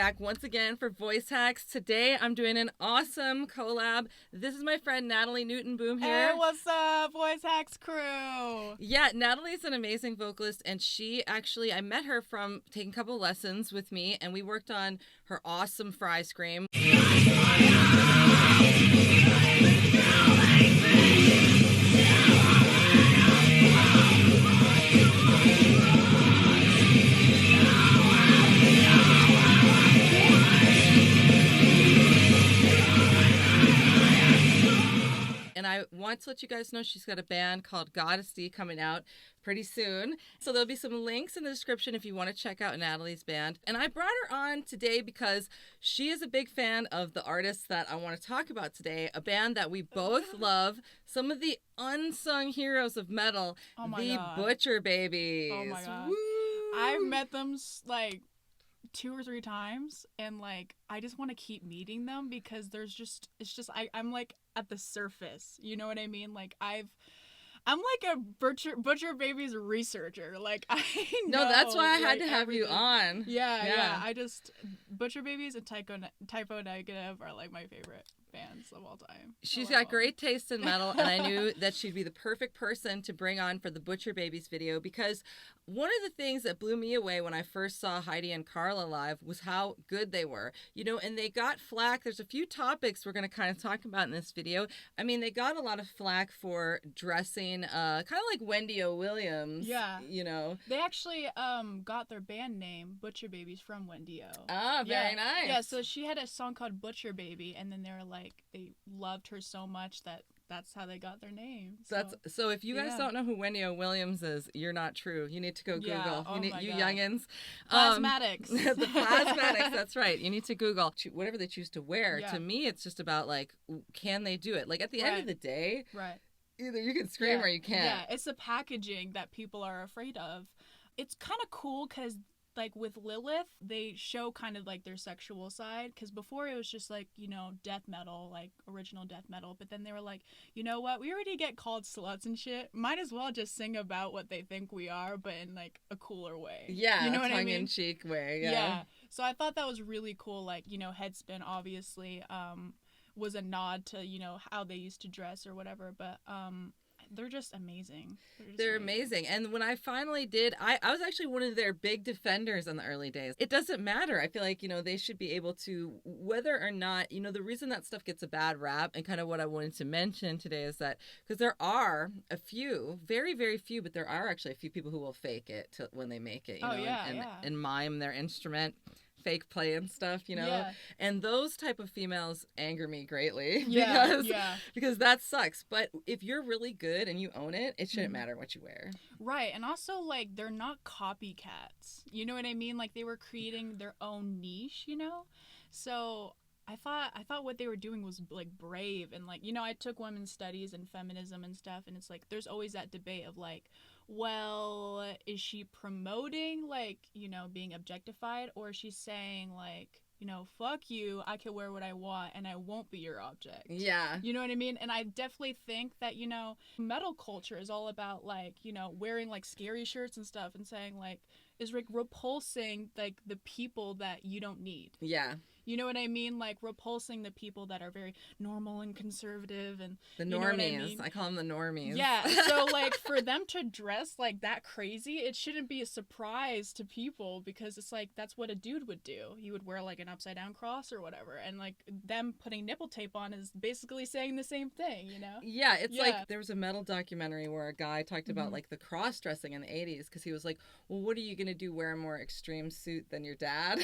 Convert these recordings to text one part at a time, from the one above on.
back once again for Voice Hacks. Today I'm doing an awesome collab. This is my friend Natalie Nootenboom here. Hey, what's up, Voice Hacks crew? Yeah, Natalie's an amazing vocalist, and I met her from taking a couple lessons with me, and we worked on her awesome Fry Scream. And I want to let you guys know she's got a band called Godesty coming out pretty soon. So there'll be some links in the description if you want to check out Natalie's band. And I brought her on today because she is a big fan of the artists that I want to talk about today, a band that we both love, some of the unsung heroes of metal, the God. Butcher Babies. Oh my God. Woo! I've met them like 2 or 3 times, and like I just want to keep meeting them because I'm like at the surface, you know what I mean? Like I'm like a Butcher Babies researcher. Like I know. No, that's why I had like, to have everything. you on. Yeah. Butcher Babies and Typo Negative are like my favorite bands of all time. She's got great taste in metal, and I knew that she'd be the perfect person to bring on for the Butcher Babies video, because one of the things that blew me away when I first saw Heidi and Carla live was how good they were. You know, and they got flack. There's a few topics we're going to kind of talk about in this video. I mean, they got a lot of flack for dressing kind of like Wendy O. Williams. Yeah. You know. They actually got their band name, Butcher Babies, from Wendy O. Ah, very nice. Yeah, so she had a song called Butcher Baby, and then they were like, they loved her so much that's how they got their name. So if you guys don't know who Wendy O. Williams is, you're not true. You need to go Google. Oh you my God. youngins. Plasmatics. The plasmatics, that's right. You need to Google whatever they choose to wear. Yeah. To me, it's just about like, can they do it? Like at the end of the day, right. Either you can scream or you can't. Yeah, it's the packaging that people are afraid of. It's kind of cool because like with Lilith, they show kind of like their sexual side, because before it was just like, you know, death metal, like original death metal, but then they were like, you know what, we already get called sluts and shit, might as well just sing about what they think we are, but in like a cooler way. Yeah, you know what I mean? tongue-in-cheek way. Yeah, so I thought that was really cool. Like, you know, Headspin obviously was a nod to, you know, how they used to dress or whatever, but they're just amazing. They're amazing. And when I finally did, I was actually one of their big defenders in the early days. It doesn't matter. I feel like, you know, they should be able to, whether or not, you know, the reason that stuff gets a bad rap, and kind of what I wanted to mention today is that, because there are a few, very, very few, but there are actually a few people who will fake it when they make it, you know, and mime their instrument. Fake play and stuff, you know, and those type of females anger me greatly because that sucks. But if you're really good and you own it, it shouldn't matter what you wear. Right. And also, like, they're not copycats. You know what I mean? Like, they were creating their own niche, you know? So I thought what they were doing was like brave, and like, you know, I took women's studies and feminism and stuff, and it's like there's always that debate of like, well, is she promoting like, you know, being objectified, or is she saying like, you know, fuck you, I can wear what I want and I won't be your object. Yeah. You know what I mean? And I definitely think that, you know, metal culture is all about like, you know, wearing like scary shirts and stuff and saying like, is like repulsing like the people that you don't need. Yeah. You know what I mean? Like repulsing the people that are very normal and conservative and the normies. You know what I mean? I call them the normies. Yeah. So like for them to dress like that crazy, it shouldn't be a surprise to people, because it's like that's what a dude would do. He would wear like an upside down cross or whatever, and like them putting nipple tape on is basically saying the same thing, you know? Yeah, it's like there was a metal documentary where a guy talked about like the cross dressing in the 80s, because he was like, well, what are you gonna do, wear a more extreme suit than your dad?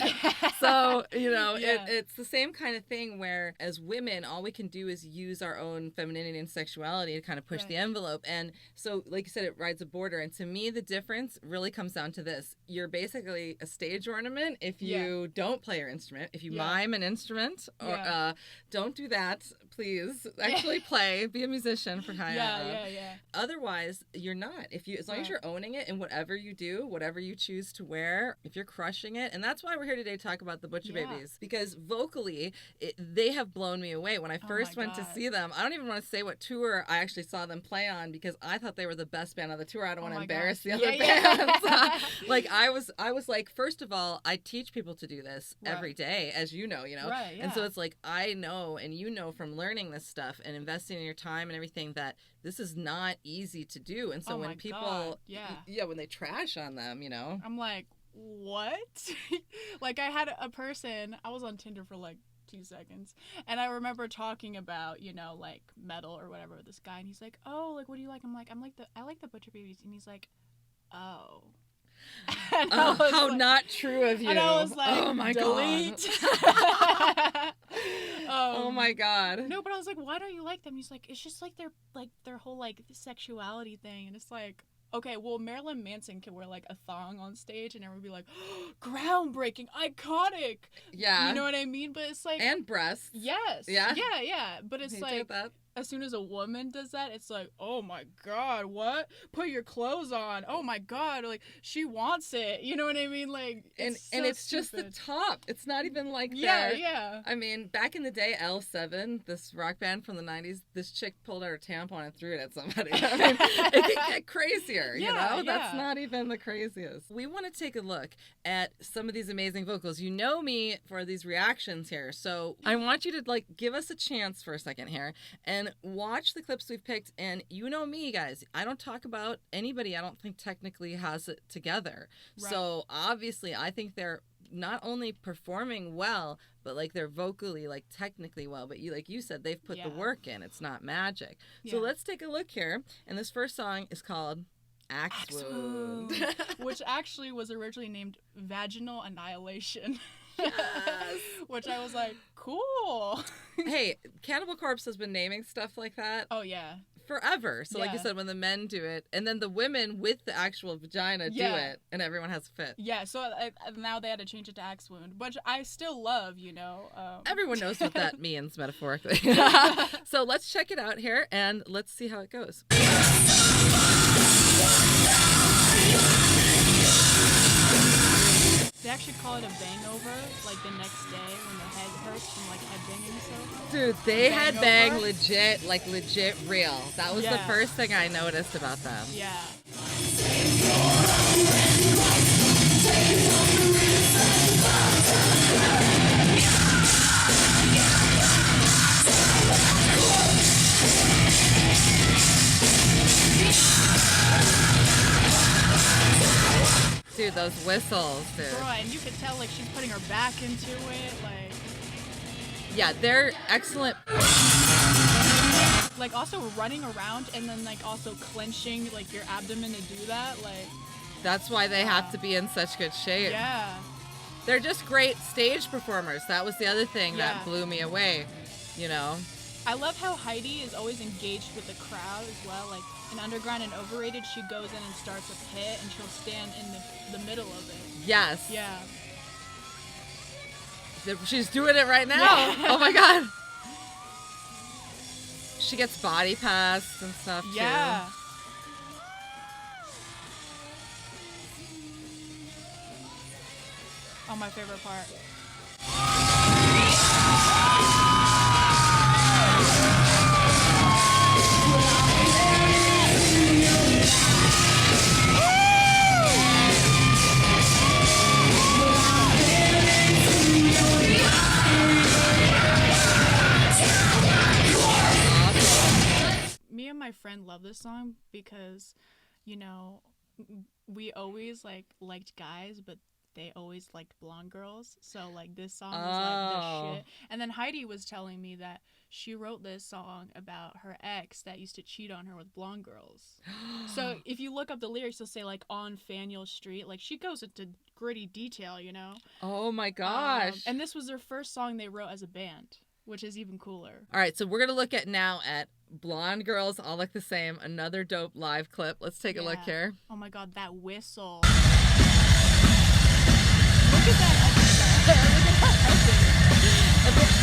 So, you know, it's the same kind of thing where as women, all we can do is use our own femininity and sexuality to kind of push the envelope. And so, like you said, it rides a border. And to me, the difference really comes down to this. You're basically a stage ornament if you don't play your instrument. If you mime an instrument, or don't do that, please. Actually play. Be a musician for crying out loud. Otherwise, you're not. As long as you're owning it in whatever you do, whatever you choose to wear, if you're crushing it. And that's why we're here today to talk about the Butcher Babies. Because because vocally, they have blown me away. When I first went to see them, I don't even want to say what tour I actually saw them play on because I thought they were the best band on the tour. I don't want to embarrass the other bands. Like I was like, first of all, I teach people to do this every day, as you know. Right, yeah. And so it's like, I know, and you know from learning this stuff and investing in your time and everything, that this is not easy to do. And so when people, when they trash on them, I'm like, what? Like I had a person, I was on Tinder for like 2 seconds, and I remember talking about, like metal or whatever with this guy, and he's like, oh, like, what do you like? I like the Butcher Babies, and he's like, oh. How like, not true of you. And I was like, oh my delete. God. Oh my God. No, but I was like, why don't you like them? He's like, it's just like their whole like sexuality thing, and it's like, okay, well, Marilyn Manson can wear like a thong on stage and everyone would be like, oh, groundbreaking, iconic. Yeah. You know what I mean? But it's like, and breasts. Yes. Yeah. Yeah. But it's like, as soon as a woman does that, it's like, oh my God, what? Put your clothes on. Oh my God, like she wants it. You know what I mean? Like, it's just the top. It's not even like yeah. I mean, back in the day, L7, this rock band from the 90s, this chick pulled out her tampon and threw it at somebody. I mean, it can get crazier. That's not even the craziest. We want to take a look at some of these amazing vocals. You know me for these reactions here, so I want you to like give us a chance for a second here and watch the clips we've picked. And you know me, guys, I don't talk about anybody I don't think technically has it together. Right. So obviously I think they're not only performing well, but like they're vocally, like technically well, but you said, they've put the work in. It's not magic. So let's take a look here. And this first song is called Axe Wound. Which actually was originally named Vaginal Annihilation. Yes. Which I was like, cool. Hey, Cannibal Corpse has been naming stuff like that. Oh, yeah. Forever. So like you said, when the men do it, and then the women with the actual vagina do it, and everyone has a fit. Yeah, so now they had to change it to Axe Wound, which I still love, Everyone knows what that means metaphorically. So let's check it out here, and let's see how it goes. They actually call it a bangover, like the next day when the head hurts from like headbanging so. Dude, they headbang legit real. That was the first thing I noticed about them. Yeah. Dude, those whistles, dude. Bro, and you could tell like she's putting her back into it, like. Yeah, they're excellent. Like also running around and then like also clenching like your abdomen to do that, like. That's why they have to be in such good shape. Yeah. They're just great stage performers. That was the other thing that blew me away, I love how Heidi is always engaged with the crowd as well. Like in Underground and Overrated, she goes in and starts a pit and she'll stand in the middle of it. Yes. Yeah. She's doing it right now. Yeah. Oh my God. She gets body passed and stuff too. Yeah. Oh, my favorite part. Me and my friend love this song because, we always liked guys, but they always liked blonde girls. So this song was the shit. And then Heidi was telling me that she wrote this song about her ex that used to cheat on her with blonde girls. So if you look up the lyrics, they'll say on Faneuil Street. She goes into gritty detail, Oh my gosh. And this was their first song they wrote as a band, which is even cooler. All right, so we're going to look at Blonde Girls All Look the Same, another dope live clip. Let's take a look here. Oh my God, that whistle. Look at that. Look at that.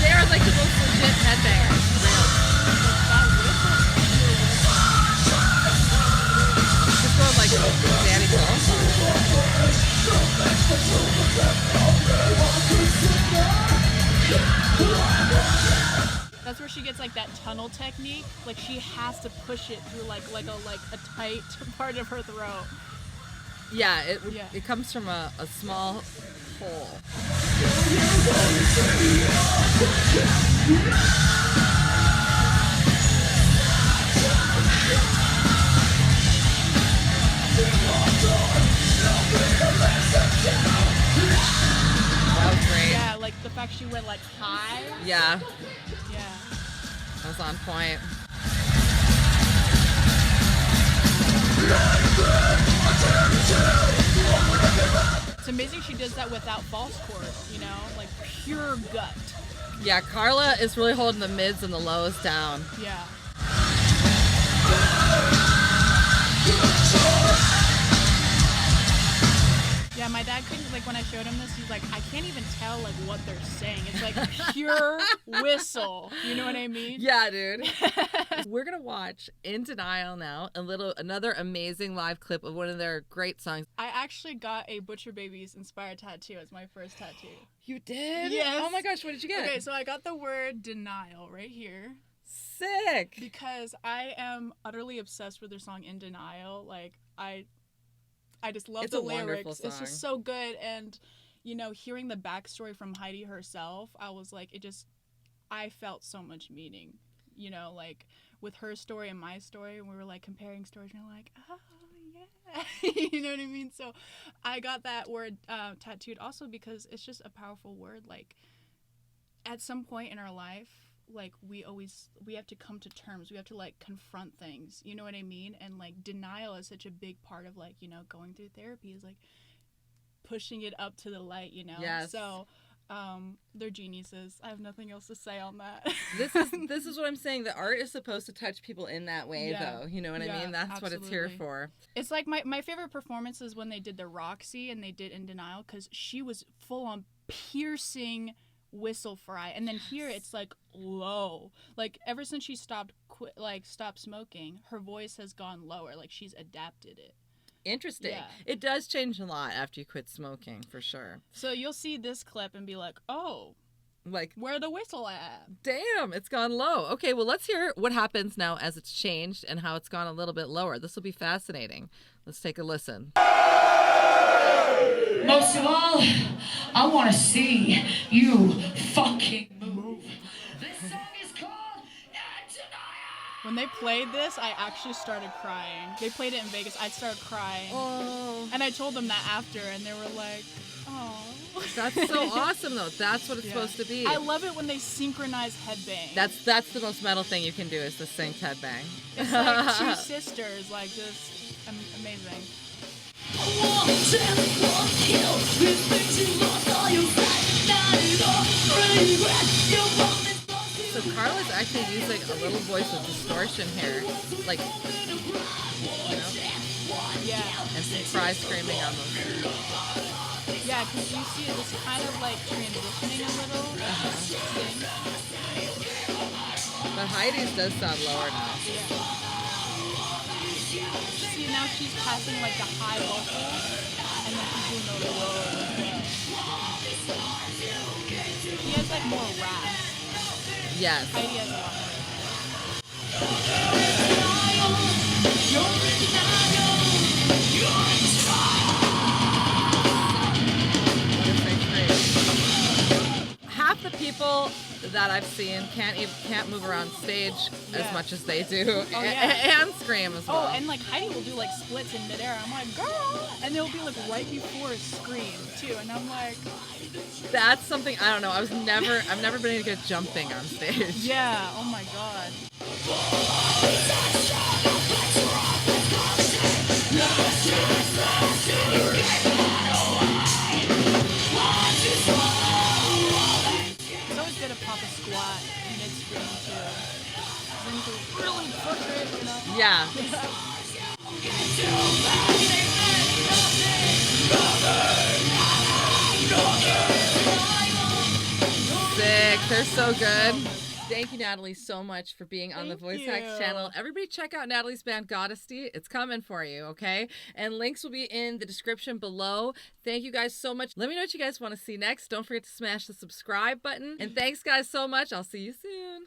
They're the most legit headbangers. Just going Danny Cole. where she gets like that tunnel technique. Like she has to push it through like a tight part of her throat. Yeah, it comes from a small hole. That was great. Yeah, like the fact she went like high. Yeah. Yeah. That was on point. It's amazing she does that without false chord, you know, like pure gut. Yeah, Carla is really holding the mids and the lows down. Yeah. Yeah, my dad couldn't, like, when I showed him this, he's like, I can't even tell, like, what they're saying. It's like pure whistle. You know what I mean? Yeah, dude. We're going to watch In Denial now, another amazing live clip of one of their great songs. I actually got a Butcher Babies inspired tattoo as my first tattoo. You did? Yes. Oh my gosh, what did you get? Okay, so I got the word denial right here. Sick. Because I am utterly obsessed with their song In Denial. Like, I just love the lyrics. It's just so good. And, you know, hearing the backstory from Heidi herself, I was like, I felt so much meaning, you know, like with her story and my story. And we were like comparing stories and we're like, oh, yeah. You know what I mean? So I got that word tattooed also because it's just a powerful word. Like at some point in our life, like we have to come to terms. We have to like confront things, you know what I mean? And like denial is such a big part of like, you know, going through therapy is like pushing it up to the light, you know? Yes. So they're geniuses. I have nothing else to say on that. This is what I'm saying. The art is supposed to touch people in that way, though. You know what I mean? That's absolutely. What it's here for. It's like my favorite performance is when they did the Roxy and they did In Denial because she was full on piercing whistle fry, and then here it's like low. Like ever since she stopped smoking, her voice has gone lower. Like she's adapted it. Interesting. Yeah. It does change a lot after you quit smoking, for sure. So you'll see this clip and be like, oh, like where the whistle at? Damn, it's gone low. Okay, well let's hear what happens now as it's changed and how it's gone a little bit lower. This will be fascinating. Let's take a listen. Most of all, I want to see you fucking move. This song is called In Denial. When they played this, I actually started crying. They played it in Vegas. I started crying. Oh. And I told them that after, and they were like, oh. That's so awesome, though. That's what it's supposed to be. I love it when they synchronize headbang. That's the most metal thing you can do is the sync headbang. It's like two sisters, like just amazing. So Carla's actually using a little voice of distortion here, like, you know? Yeah. And some cry screaming on those. Yeah, because you see it's kind of like transitioning a little. But Heidi's does sound lower now. Yeah. See, now she's passing like the high vocals, and then she's doing the low as well. He has like more rasp. Yes. Heidi has a lot more. Half the people that I've seen can't move around stage as much as they do, and scream as well. Oh, and like Heidi will do like splits in midair. I'm like, girl, and they'll be like right before a scream too, and I'm like, that's something I don't know. I've never been able to get jumping on stage. Yeah. Oh my god. It's always good to pop a squat mid-scream too. Then you can really push it, you know? Yeah. Sick. They're so good. Thank you, Natalie, so much for being on the VoiceHacks channel. Everybody check out Natalie's band, Godesty. It's coming for you, okay? And links will be in the description below. Thank you guys so much. Let me know what you guys want to see next. Don't forget to smash the subscribe button. And thanks, guys, so much. I'll see you soon.